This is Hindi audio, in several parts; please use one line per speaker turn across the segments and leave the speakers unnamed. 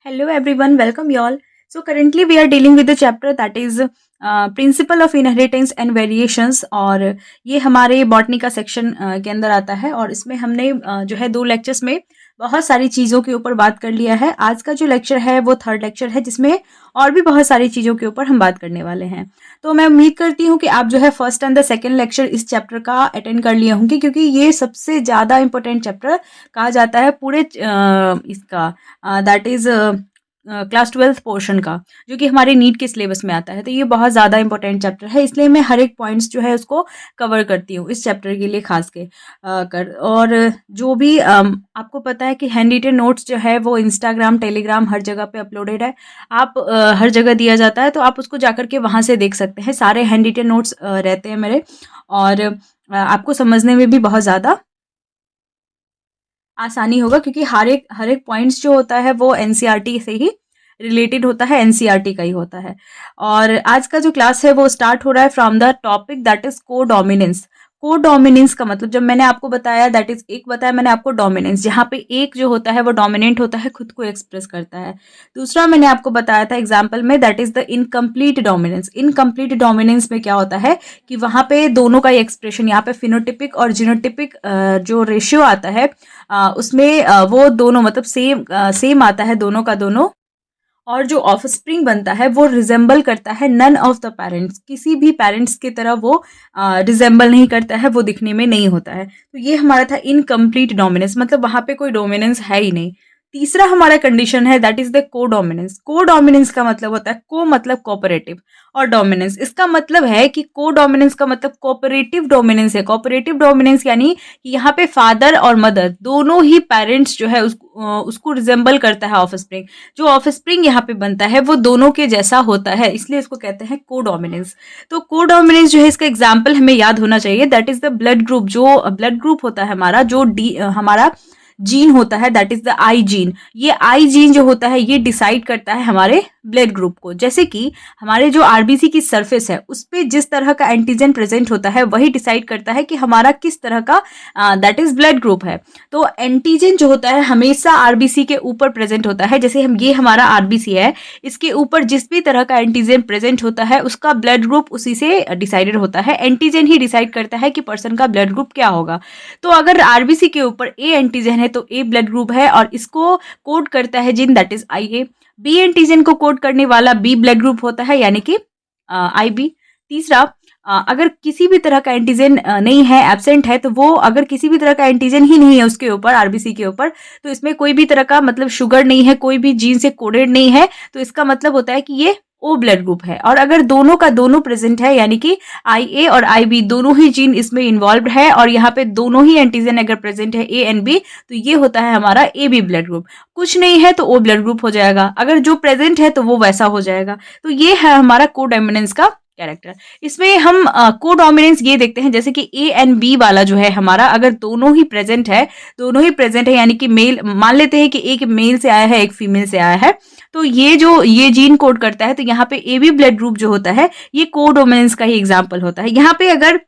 Hello everyone, welcome you all. So currently we are dealing with the chapter that is principle of inheritance and variations और ये हमारे बॉटनी का सेक्शन के अंदर आता है और इसमें हमने जो है 2 लेक्चर्स में बहुत सारी चीज़ों के ऊपर बात कर लिया है। आज का जो लेक्चर है वो 3rd लेक्चर है जिसमें और भी बहुत सारी चीज़ों के ऊपर हम बात करने वाले हैं। तो मैं उम्मीद करती हूँ कि आप जो है 1st and the 2nd lecture इस चैप्टर का अटेंड कर लिए होंगे क्योंकि ये सबसे ज़्यादा इंपॉर्टेंट चैप्टर कहा जाता है पूरे इसका that is class 12th portion का, जो कि हमारे नीट के सिलेबस में आता है। तो ये बहुत ज़्यादा इंपॉर्टेंट चैप्टर है, इसलिए मैं हर एक पॉइंट्स जो है उसको कवर करती हूँ इस चैप्टर के लिए खास के कर। और जो भी आपको पता है कि हैंड रिटन नोट्स जो है वो इंस्टाग्राम, टेलीग्राम हर जगह पे अपलोडेड है। आप हर जगह दिया जाता है, तो आप उसको जाकर के वहाँ से देख सकते हैं। सारे हैंड रिटन नोट्स रहते हैं मेरे और आपको समझने में भी बहुत ज़्यादा आसानी होगा क्योंकि हर एक पॉइंट्स जो होता है वो एनसीईआरटी से ही रिलेटेड होता है, एनसीईआरटी का ही होता है। और आज का जो क्लास है वो स्टार्ट हो रहा है from the topic that is को डोमिनेंस। को डोमिनेंस का मतलब जब मैंने आपको बताया दैट इज एक बताया मैंने आपको डोमिनेंस, जहाँ पे एक जो होता है वो डोमिनेंट होता है, खुद को एक्सप्रेस करता है। दूसरा मैंने आपको बताया था एग्जाम्पल में that is the incomplete dominance. Incomplete dominance में क्या होता है कि वहाँ पे दोनों का एक्सप्रेशन, यहाँ पे फिनोटिपिक और जीनोटिपिक जो रेशियो आता है उसमें वो दोनों मतलब सेम आता है दोनों का दोनों। और जो ऑफस्प्रिंग बनता है वो रिजेंबल करता है नन ऑफ द पेरेंट्स, किसी भी पेरेंट्स की तरह वो रिजेंबल नहीं करता है, वो दिखने में नहीं होता है। तो ये हमारा था इनकम्प्लीट डोमिनेंस, मतलब वहां पे कोई डोमिनेंस है ही नहीं। तीसरा हमारा कंडीशन है दैट इज द को डोमिनेंस। को डोमिनेंस का मतलब होता है को मतलब कोऑपरेटिव और डोमिनेंस इसका मतलब है कि को डोमिनेंस का मतलब कोऑपरेटिव डोमिनेंस है। कोऑपरेटिव डोमिनेंस यानी कि यहाँ पे फादर और मदर दोनों ही पेरेंट्स जो है उसको रिजेंबल करता है ऑफस्प्रिंग। जो ऑफस्प्रिंग यहाँ पे बनता है वो दोनों के जैसा होता है, इसलिए इसको कहते हैं को डोमिनेंस। तो को डोमिनेंस जो है इसका एग्जाम्पल हमें याद होना चाहिए that is the blood group. जो ब्लड ग्रुप होता है हमारा, जो हमारा जीन होता है that is the I gene. ये आई जीन जो होता है ये डिसाइड करता है हमारे ब्लड ग्रुप को। जैसे कि हमारे जो आरबीसी की सरफेस है उस पे जिस तरह का एंटीजन प्रेजेंट होता है वही डिसाइड करता है कि हमारा किस तरह का दैट इज ब्लड ग्रुप है। तो एंटीजन जो होता है हमेशा आरबीसी के ऊपर प्रेजेंट होता है। जैसे हम ये हमारा आरबीसी है, इसके ऊपर जिस भी तरह का एंटीजन प्रेजेंट होता है उसका ब्लड ग्रुप उसी से डिसाइडेड होता है। एंटीजन ही डिसाइड करता है कि पर्सन का ब्लड ग्रुप क्या होगा। तो अगर आरबीसी के ऊपर ए एंटीजन है तो ए ब्लड ग्रुप है और इसको कोड करता है gene that is I A. B antigen को कोड करने वाला बी ब्लड ग्रुप होता है यानी कि आई बी। तीसरा, अगर किसी भी तरह का एंटीजन नहीं है, एब्सेंट है, तो वो अगर किसी भी तरह का एंटीजन ही नहीं है उसके ऊपर, आरबीसी के ऊपर, तो इसमें कोई भी तरह का मतलब शुगर नहीं है, कोई भी जीन से कोडेड नहीं है, तो इसका मतलब होता है कि ये ओ ब्लड ग्रुप है। और अगर दोनों का दोनों प्रेजेंट है यानी कि आई ए और आई बी दोनों ही जीन इसमें इन्वॉल्व है और यहाँ पे दोनों ही एंटीजन अगर प्रेजेंट है ए एंड बी, तो ये होता है हमारा ए बी ब्लड ग्रुप। कुछ नहीं है तो ओ ब्लड ग्रुप हो जाएगा, अगर जो प्रेजेंट है तो वो वैसा हो जाएगा। तो ये है हमारा कोडोमिनेंस का कैरेक्टर। इसमें हम कोडोमिनेंस ये देखते हैं जैसे कि ए एंड बी वाला जो है हमारा, अगर दोनों ही प्रेजेंट है यानी कि मेल, मान लेते हैं कि एक मेल से आया है एक फीमेल से आया है, तो ये जीन कोड करता है। तो यहाँ पे ए बी ब्लड ग्रुप जो होता है ये कोडोमिनेंस का ही एग्जाम्पल होता है। यहाँ पे अगर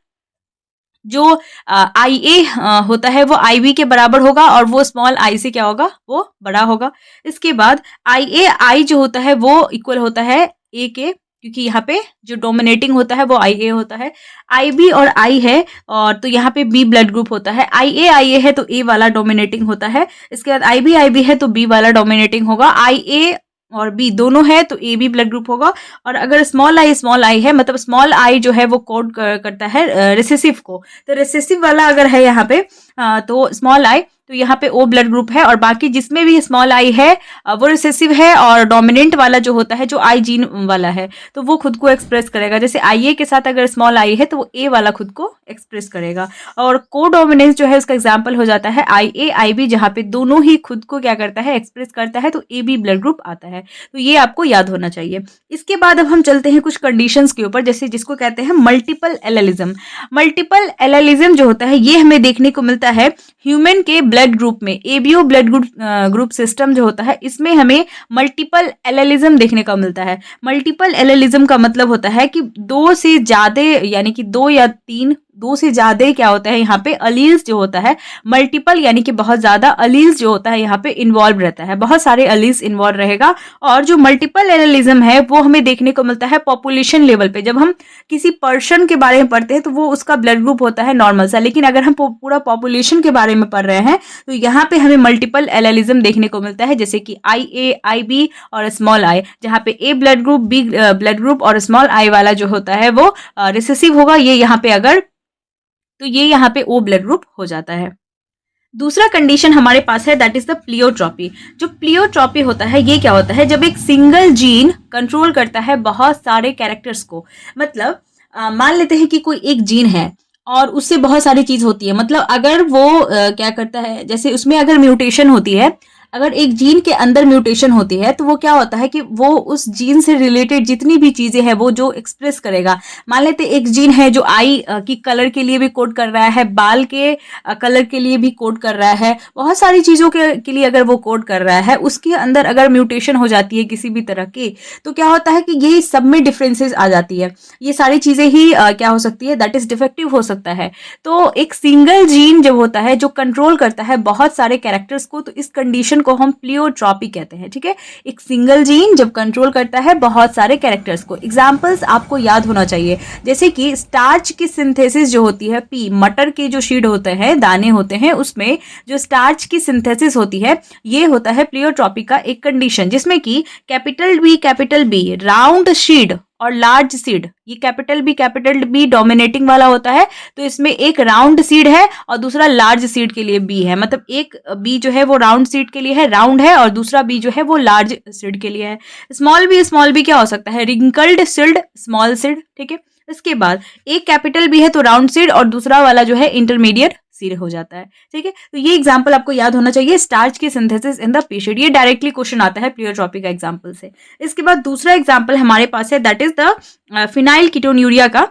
जो आई ए होता है वो आई बी के बराबर होगा और वो स्मॉल आई से क्या होगा, वो बड़ा होगा। इसके बाद आई ए आई जो होता है वो इक्वल होता है ए के, क्योंकि यहाँ पे जो डोमिनेटिंग होता है वो आई ए होता है। आई बी और आई है और तो यहाँ पे बी ब्लड ग्रुप होता है। आई ए है तो ए वाला डोमिनेटिंग होता है। इसके बाद आई बी है तो बी वाला डोमिनेटिंग होगा। आई ए और बी दोनों है तो ए बी ब्लड ग्रुप होगा। और अगर स्मॉल आई है, मतलब स्मॉल आई जो है वो कोड करता है रिसेसिव को, तो रिसेसिव वाला अगर है यहाँ पे तो स्मॉल आई, तो यहाँ पे ओ ब्लड ग्रुप है। और बाकी जिसमें भी स्मॉल आई है वो रिसेसिव है और डोमिनेंट वाला जो होता है जो आई जीन वाला है तो वो खुद को एक्सप्रेस करेगा। जैसे आई ए के साथ अगर स्मॉल आई है तो वो ए वाला खुद को एक्सप्रेस करेगा। और को डोमिनेंस जो है उसका एग्जाम्पल हो जाता है आई ए आई बी, जहाँ पे दोनों ही खुद को क्या करता है, एक्सप्रेस करता है, तो ए बी ब्लड ग्रुप आता है। तो ये आपको याद होना चाहिए। इसके बाद अब हम चलते हैं कुछ कंडीशंस के ऊपर, जैसे जिसको कहते हैं मल्टीपल एलेलिज्म। मल्टीपल एलेलिज्म जो होता है ये हमें देखने को मिलता है ह्यूमन के ब्लड ग्रुप में। एबीओ ब्लड ग्रुप सिस्टम जो होता है इसमें हमें मल्टीपल एलेलिज्म देखने को मिलता है। मल्टीपल एलेलिज्म का मतलब होता है कि 2 से ज्यादा यानी कि 2 या 3 दो से ज्यादा क्या होता है यहाँ पे अलील्स जो होता है, मल्टीपल यानी कि बहुत ज्यादा अलील्स जो होता है यहाँ पे इन्वॉल्व रहता है, बहुत सारे अलील्स इन्वॉल्व रहेगा। और जो मल्टीपल एलिलिज्म है वो हमें देखने को मिलता है पॉपुलेशन लेवल पे। जब हम किसी पर्सन के बारे में पढ़ते हैं तो वो उसका ब्लड ग्रुप होता है नॉर्मल सा, लेकिन अगर हम पूरा पॉपुलेशन के बारे में पढ़ रहे हैं तो यहाँ पे हमें मल्टीपल एलिलिज्म देखने को मिलता है, जैसे कि IA, IB और स्मॉल आई, जहाँ पे A blood group, B blood group और स्मॉल आई वाला जो होता है वो रिसेसिव होगा, ये यहाँ पे अगर, तो ये यहाँ पे O ब्लड ग्रुप हो जाता है। दूसरा कंडीशन हमारे पास है दैट इज द प्लियोट्रॉपी। जो प्लियोट्रॉपी होता है ये क्या होता है, जब एक सिंगल जीन कंट्रोल करता है बहुत सारे कैरेक्टर्स को। मतलब मान लेते हैं कि कोई एक जीन है और उससे बहुत सारी चीज होती है। मतलब अगर वो क्या करता है, जैसे उसमें अगर म्यूटेशन होती है, अगर एक जीन के अंदर म्यूटेशन होती है तो वो क्या होता है कि वो उस जीन से रिलेटेड जितनी भी चीजें हैं वो जो एक्सप्रेस करेगा। मान लेते एक जीन है जो आई की कलर के लिए भी कोड कर रहा है, बाल के कलर के लिए भी कोड कर रहा है, बहुत सारी चीजों के लिए अगर वो कोड कर रहा है, उसके अंदर अगर म्यूटेशन हो जाती है किसी भी तरह की, तो क्या होता है कि ये सब में डिफरेंसेस आ जाती है। ये सारी चीजें ही क्या हो सकती है, दैट इज डिफेक्टिव हो सकता है। तो एक सिंगल जीन जब होता है जो कंट्रोल करता है बहुत सारे कैरेक्टर्स को, तो इस कंडीशन को हम प्लियोट्रॉपी कहते हैं। ठीक है, एक सिंगल जीन जब कंट्रोल करता है बहुत सारे कैरेक्टर्स को। एग्जांपल्स आपको याद होना चाहिए, जैसे कि स्टार्च की सिंथेसिस जो होती है, पी मटर के जो शीड होते हैं, दाने होते हैं, उसमें जो स्टार्च की सिंथेसिस होती है, ये होता है प्लियोट्रॉपी का एक कंडीशन, जिसमें कि कैपिटल बी राउंड शीड और लार्ज सीड, ये कैपिटल बी डोमिनेटिंग वाला होता है, तो इसमें एक राउंड सीड है और दूसरा लार्ज सीड के लिए बी है। मतलब एक बी जो है वो राउंड सीड के लिए है, राउंड है, और दूसरा बी जो है वो लार्ज सीड के लिए है। स्मॉल बी क्या हो सकता है, रिंकल्ड सीड, स्मॉल सीड। ठीक है, इसके बाद एक कैपिटल बी है तो राउंड सीड, और दूसरा वाला जो है इंटरमीडिएट सीड हो जाता है। ठीक है, तो ये एग्जांपल आपको याद होना चाहिए, स्टार्च की synthesis in the P sheet. ये डायरेक्टली क्वेश्चन आता है प्लियोट्रॉपी का एग्जांपल से। इसके बाद दूसरा एग्जांपल हमारे पास है that is the phenyl ketonuria का,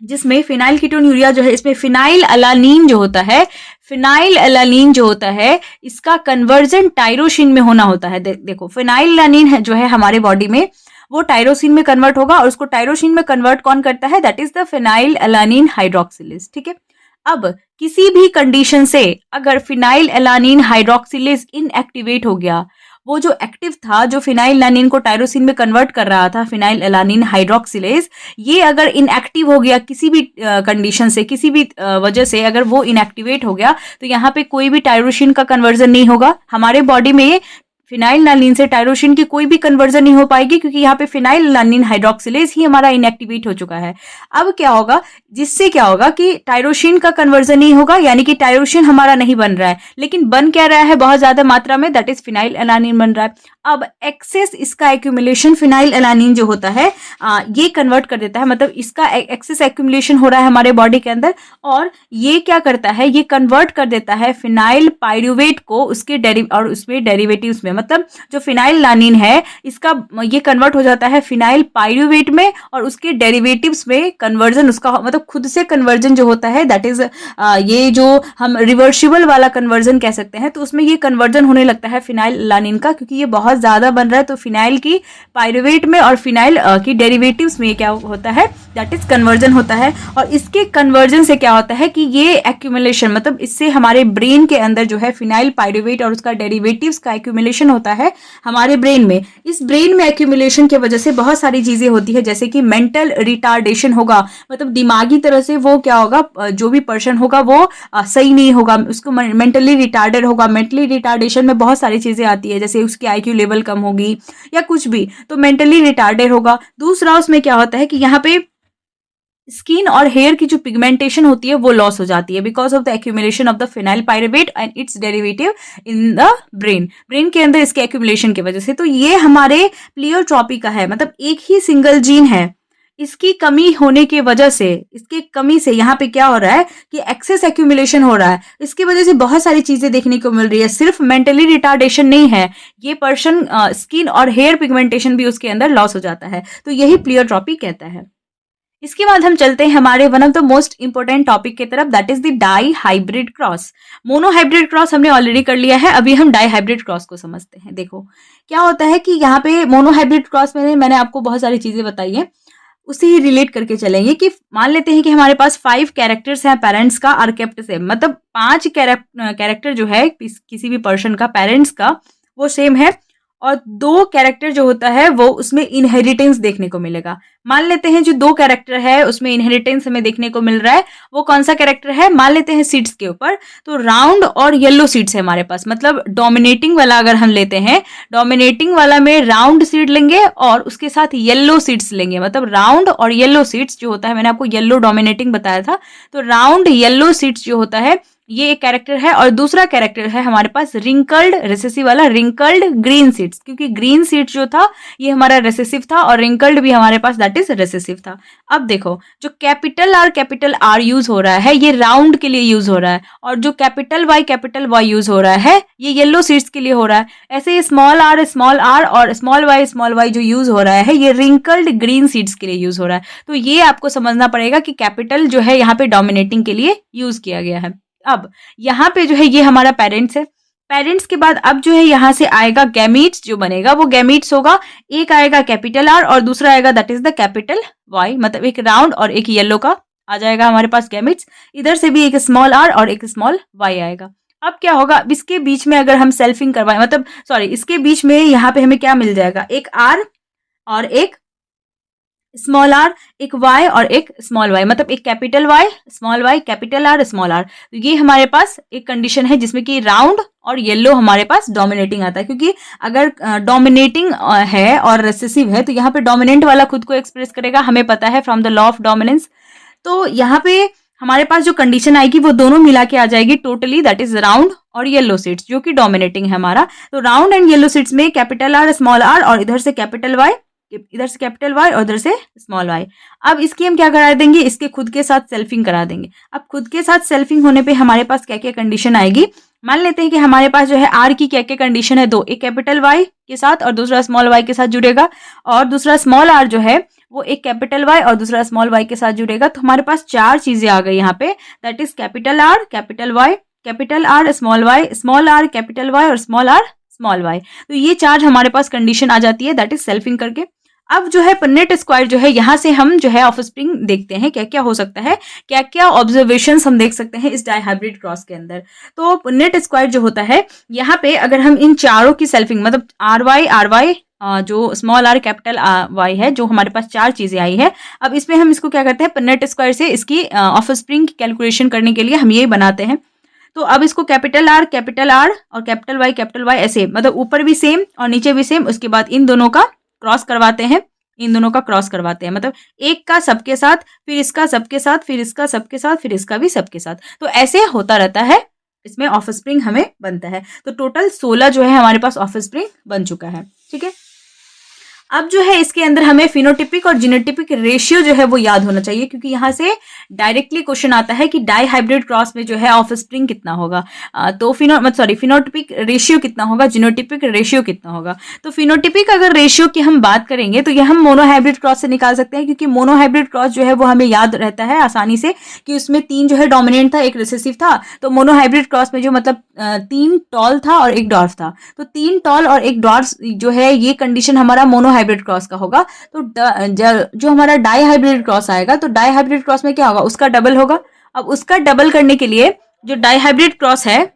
जिसमें फिनाइल कीटोन्यूरिया जो है, इसमें फिनाइल अलानीन जो होता है, फिनाइल अलानीन जो होता है, इसका कन्वर्जन टायरोसिन में होना होता है। देखो फिनाइल अलानीन जो है हमारे बॉडी में, वो टायरोसिन में कन्वर्ट होगा, और उसको टायरोसिन में कन्वर्ट कौन करता है, दैट इज द फिनाइल अलानीन हाइड्रोक्सिलेज। ठीक है, अब किसी भी कंडीशन से अगर फिनाइल एलानिन हाइड्रोक्सिलेज इनएक्टिवेट हो गया, वो जो एक्टिव था, जो फिनाइल एलानिन को टायरोसिन में कन्वर्ट कर रहा था, फिनाइल एलानिन हाइड्रोक्सिलेज, ये अगर इनएक्टिव हो गया किसी भी कंडीशन से, किसी भी वजह से अगर वो इनएक्टिवेट हो गया, तो यहाँ पे कोई भी टायरोसिन का कन्वर्जन नहीं होगा। हमारे बॉडी में फिनाइल एलानिन से टायरोसिन की कोई भी कन्वर्जन नहीं हो पाएगी, क्योंकि यहाँ पे फिनाइल एलानिन हाइड्रोक्सिलेज ही हमारा इनएक्टिवेट हो चुका है। अब क्या होगा, जिससे क्या होगा कि टायरोसिन का कन्वर्जन नहीं होगा, यानी कि टायरोसिन हमारा नहीं बन रहा है, लेकिन बन क्या रहा है बहुत ज्यादा मात्रा में, दैट इज फिनाइल एलानिन बन रहा है। अब एक्सेस इसका एक्यूमुलेशन फिनाइल एलानिन जो होता है ये कन्वर्ट कर देता है, मतलब इसका एक्सेस एक्यूमुलेशन हो रहा है हमारे बॉडी के अंदर, और ये क्या करता है, ये कन्वर्ट कर देता है फिनाइल पाइरुवेट को उसके और उसमें डेरिवेटिव्स में। मतलब जो फिनाइल एलानिन है इसका ये कन्वर्ट हो जाता है फिनाइल पाइरुवेट में, और उसके डेरिवेटिव्स में कन्वर्जन उसका, मतलब खुद से कन्वर्जन जो होता है, दैट इज ये जो हम रिवर्सिबल वाला कन्वर्जन कह सकते हैं, तो उसमें ये कन्वर्जन होने लगता है फिनाइल एलानिन का, क्योंकि ये बहुत ज्यादा बन रहा है। तो फिनाइल की पाइरुवेट में और फिनाइल की डेरिवेटिव्स में क्या होता है, दैट इज कन्वर्जन होता है। और इसके कन्वर्जन से क्या होता है कि ये एक्यूमुलेशन, मतलब इससे हमारे ब्रेन के अंदर जो है फिनाइल पाइरुवेट और उसका डेरिवेटिव्स का एक्यूमुलेशन होता है हमारे ब्रेन में। इस ब्रेन में एक्यूमुलेशन की वजह से बहुत सारी चीजें होती है, जैसे कि मेंटल रिटार्डेशन होगा, मतलब दिमागी तरह से वो क्या होगा, जो भी पर्सन होगा वो सही नहीं होगा, उसको मेंटली रिटार्डेड होगा। मेंटली रिटार्डेशन में बहुत सारी चीजें आती है, जैसे उसकी IQ लेवल कम होगी या कुछ भी, तो मेंटली रिटार्डेड होगा। दूसरा उसमें क्या होता है कि यहाँ पे स्किन और हेयर की जो पिगमेंटेशन होती है वो लॉस हो जाती है, because of the accumulation of the phenyl pyruvate and it's derivative in the brain के अंदर इसके एक्यूमुलेशन की वजह से। तो ये हमारे प्लियोट्रॉपी का है, मतलब एक ही सिंगल जीन है, इसकी कमी होने की वजह से, इसकी कमी से यहाँ पे क्या हो रहा है कि एक्सेस एक्यूमुलेशन हो रहा है। इसकी वजह से बहुत सारी चीजें देखने को मिल रही है, सिर्फ मेंटली रिटार्डेशन नहीं है, ये पर्सन स्किन और हेयर पिगमेंटेशन भी उसके अंदर लॉस हो जाता है। तो यही प्लियोट्रॉपी कहता है। इसके बाद हम चलते हैं हमारे one of the most important topic की तरफ, that is the dihybrid cross. Monohybrid cross हमने ऑलरेडी कर लिया है, अभी हम डाई हाइब्रिड क्रॉस को समझते हैं। देखो क्या होता है कि यहाँ पे मोनो हाइब्रिड क्रॉस में मैंने आपको बहुत सारी चीजें बताई है, उसे ही रिलेट करके चलेंगे कि मान लेते हैं कि हमारे पास 5 कैरेक्टर्स हैं पेरेंट्स का आर केप्ट सेम, मतलब 5 कैरेक्टर जो है किसी भी पर्सन का पेरेंट्स का वो सेम है, और 2 कैरेक्टर जो होता है वो उसमें इनहेरिटेंस देखने को मिलेगा। मान लेते हैं जो 2 कैरेक्टर है उसमें इनहेरिटेंस हमें देखने को मिल रहा है, वो कौन सा कैरेक्टर है, मान लेते हैं सीड्स के ऊपर, तो राउंड और येलो सीड्स है हमारे पास, मतलब डोमिनेटिंग वाला अगर हम लेते हैं, डोमिनेटिंग वाला में राउंड सीड लेंगे और उसके साथ येलो सीड्स लेंगे, मतलब राउंड और येलो सीड्स जो होता है, मैंने आपको येलो डोमिनेटिंग बताया था, तो राउंड येलो सीड्स जो होता है ये एक कैरेक्टर है। और दूसरा कैरेक्टर है हमारे पास रिंकल्ड रिसेसिव वाला, रिंकल्ड ग्रीन सीड्स, क्योंकि ग्रीन सीड्स जो था ये हमारा रिसेसिव था और रिंकल्ड भी हमारे पास दैट इज रिसेसिव था। अब देखो जो कैपिटल आर यूज हो रहा है ये राउंड के लिए यूज हो रहा है, और जो कैपिटल वाई यूज हो रहा है ये येलो सीड्स के लिए हो रहा है। ऐसे ही स्मॉल आर और स्मॉल वाई जो यूज हो रहा है ये रिंकल्ड ग्रीन सीड्स के लिए यूज हो रहा है। तो ये आपको समझना पड़ेगा कि कैपिटल जो है यहाँ पे डोमिनेटिंग के लिए यूज किया गया है। अब यहाँ पे जो है ये हमारा पेरेंट्स है, पेरेंट्स के बाद अब जो है यहाँ से आएगा गैमीट्स, जो बनेगा वो गैमीट्स होगा, एक आएगा कैपिटल आर और दूसरा आएगा that is the capital Y, मतलब एक राउंड और एक येलो का आ जाएगा हमारे पास गैमीट्स। इधर से भी एक स्मॉल आर और एक स्मॉल वाई आएगा। अब क्या होगा, अब इसके बीच में अगर हम सेल्फिंग करवाएं, मतलब सॉरी इसके बीच में यहाँ पे हमें क्या मिल जाएगा, एक आर और एक स्मॉल आर, एक वाई और एक स्मॉल वाई, मतलब एक capital Y small Y capital R small R. तो ये हमारे पास एक कंडीशन है जिसमें कि राउंड और येलो हमारे पास डोमिनेटिंग आता है, क्योंकि अगर डोमिनेटिंग है और रेसेसिव है तो यहाँ पे डोमिनेंट वाला खुद को एक्सप्रेस करेगा, हमें पता है from the law of dominance. तो यहाँ पे हमारे पास जो कंडीशन आएगी वो दोनों मिला के आ जाएगी टोटली, दैट इज राउंड और येलो सीड्स जो कि डोमिनेटिंग है हमारा। तो राउंड एंड येलो सीड्स में कैपिटल आर स्मॉल आर और इधर से कैपिटल वाई, इधर से कैपिटल वाई और इधर से स्मॉल वाई। अब इसकी हम क्या करा देंगे, इसके खुद के साथ सेल्फिंग करा देंगे। अब खुद के साथ सेल्फिंग होने पे हमारे पास क्या क्या कंडीशन आएगी, मान लेते हैं कि हमारे पास जो है आर की क्या क्या कंडीशन है, दो, एक कैपिटल वाई के साथ और दूसरा स्मॉल वाई के साथ जुड़ेगा, और दूसरा स्मॉल आर जो है वो एक कैपिटल वाई और दूसरा स्मॉल वाई के साथ जुड़ेगा। तो हमारे पास 4 चीजें आ गई यहाँ पे, that is capital R capital Y, capital R small R capital Y और स्मॉल आर स्मॉल वाई। तो ये 4 हमारे पास कंडीशन आ जाती है दैट इज सेल्फिंग करके। अब जो है पन्नेट स्क्वायर जो है यहाँ से हम जो है ऑफस्प्रिंग देखते हैं क्या क्या हो सकता है, क्या क्या ऑब्जर्वेशंस हम देख सकते हैं इस डाइहाइब्रिड क्रॉस के अंदर। तो पन्नेट स्क्वायर जो होता है यहाँ पे अगर हम इन चारों की सेल्फिंग, मतलब आर वाई जो स्मॉल आर कैपिटल वाई है, जो हमारे पास 4 चीजें आई है, अब इसमें हम इसको क्या करते हैं पन्नेट स्क्वायर से इसकी ऑफस्प्रिंग की कैलकुलेशन करने के लिए हम यही बनाते हैं। तो अब इसको कैपिटल आर और कैपिटल वाई ऐसे, मतलब ऊपर भी सेम और नीचे भी सेम, उसके बाद इन दोनों का क्रॉस करवाते हैं, मतलब एक का सबके साथ, फिर इसका सबके साथ, फिर इसका सबके साथ, फिर इसका भी सबके साथ। तो ऐसे होता रहता है, इसमें ऑफस्प्रिंग हमें बनता है। तो टोटल 16 जो है हमारे पास ऑफस्प्रिंग बन चुका है। ठीक है, अब जो है इसके अंदर हमें फिनोटिपिक और जीनोटिपिक रेशियो जो है वो याद होना चाहिए, क्योंकि यहाँ से डायरेक्टली क्वेश्चन आता है कि डाई हाइब्रिड क्रॉस में जो है ऑफस्प्रिंग कितना होगा, तो फिनोटिपिक रेशियो कितना होगा, जीनोटिपिक रेशियो कितना होगा। तो फिनोटिपिक अगर रेशियो की हम बात करेंगे तो ये हम मोनोहाइब्रिड क्रॉस से निकाल सकते हैं, क्योंकि मोनोहाइब्रिड क्रॉस जो है वो हमें याद रहता है आसानी से कि उसमें 3 जो है डोमिनेंट था, एक रिसेसिव था। तो मोनोहाइब्रिड क्रॉस में जो मतलब 3 टॉल था और एक डॉर्फ था, तो 3 टॉल और एक डॉर्फ जो है ये कंडीशन हमारा मोनोहाइब्रिड क्रॉस का होगा। तो जो हमारा डाई हाइब्रिड क्रॉस आएगा, तो डाई हाइब्रिड क्रॉस में क्या होगा, उसका डबल होगा। अब उसका डबल करने के लिए जो डाई हाइब्रिड क्रॉस है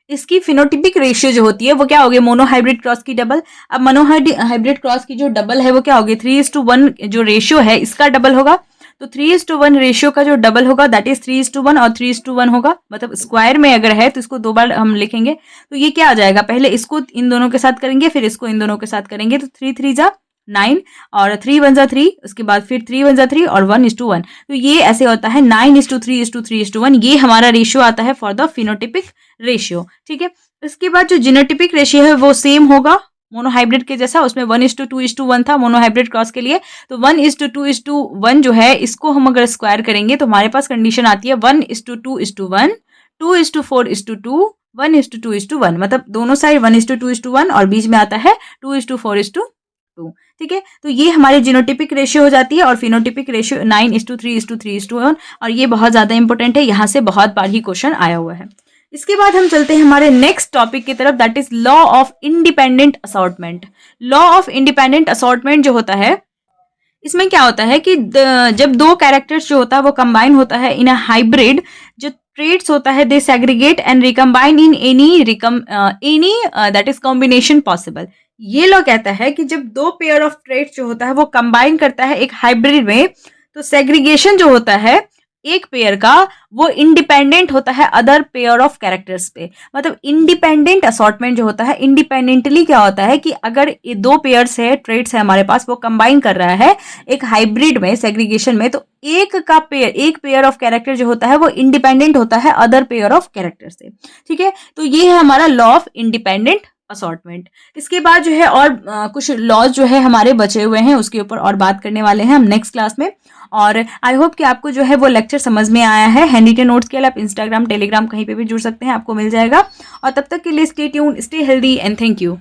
इसकी फिनोटिपिक रेशियो जो होती है वो क्या होगी, मोनोहाइब्रिड क्रॉस की डबल। अब मोनोहाइब्रिड क्रॉस की जो डबल है वो क्या होगी, 3:1 जो रेशियो है इसका डबल होगा। तो 3:1 रेशियो का जो डबल होगा दैट इज 3:1 और 3:1 होगा, मतलब स्क्वायर में अगर है तो इसको 2 बार हम लिखेंगे। तो ये क्या आ जाएगा, पहले इसको इन दोनों के साथ करेंगे, फिर इसको इन दोनों के साथ करेंगे, तो 3 3 जा 9 और 3 1 जा 3, उसके बाद फिर 3 1 जा 3 और 1:1। तो ये ऐसे होता है 9:3:3:1, ये हमारा रेशियो आता है फॉर द फिनोटिपिक रेशियो। ठीक है, इसके बाद जो जीनोटिपिक रेशियो है वो सेम होगा मोनोहाइब्रिड के जैसा, उसमें 1:2:1 था मोनोहाइब्रिड क्रॉस के लिए। तो 1:2:1 जो है इसको हम अगर स्क्वायर करेंगे तो हमारे पास कंडीशन आती है 1:2:1, 2:4:2, 1:2:1, मतलब दोनों साइड 1:2:1 और बीच में आता है 2:4:2। ठीक है, तो ये हमारी जीनोटिपिक रेशियो हो जाती है, और फिनोटिपिक रेशियो 9:3:3:1, और ये बहुत ज्यादा इंपॉर्टेंट है, यहाँ से बहुत बार ही क्वेश्चन आया हुआ है। इसके बाद हम चलते हैं हमारे नेक्स्ट टॉपिक की तरफ, that is law of independent assortment. Law of independent assortment जो होता है इसमें क्या होता है कि जब दो कैरेक्टर्स जो होता है वो कंबाइन होता है इन अ हाइब्रिड, जो ट्रेड्स होता है they segregate and recombine in any that is combination possible. ये लोग कहता है कि जब दो पेयर ऑफ ट्रेड्स जो होता है वो कंबाइन करता है एक हाइब्रिड में, तो सेग्रीगेशन जो होता है एक पेयर का वो इंडिपेंडेंट होता है अदर पेयर ऑफ कैरेक्टर्स पे। मतलब इंडिपेंडेंट असॉर्टमेंट जो होता है, इंडिपेंडेंटली क्या होता है कि अगर ये दो पेयर्स है, ट्रेड्स है हमारे पास, वो कंबाइन कर रहा है एक हाइब्रिड में, सेग्रीगेशन में, तो एक पेयर ऑफ कैरेक्टर जो होता है वो इंडिपेंडेंट होता है अदर पेयर ऑफ कैरेक्टर से। ठीक है, तो ये है हमारा लॉ ऑफ इंडिपेंडेंट असॉर्टमेंट। इसके बाद जो है और कुछ लॉज जो है हमारे बचे हुए हैं, उसके ऊपर और बात करने वाले हैं हम नेक्स्ट क्लास में। और आई होप कि आपको जो है वो लेक्चर समझ में आया है। हैंडीटेन नोट्स के लिए आप इंस्टाग्राम, टेलीग्राम कहीं पे भी जुड़ सकते हैं, आपको मिल जाएगा। और तब तक के लिए stay tuned, stay healthy and thank you.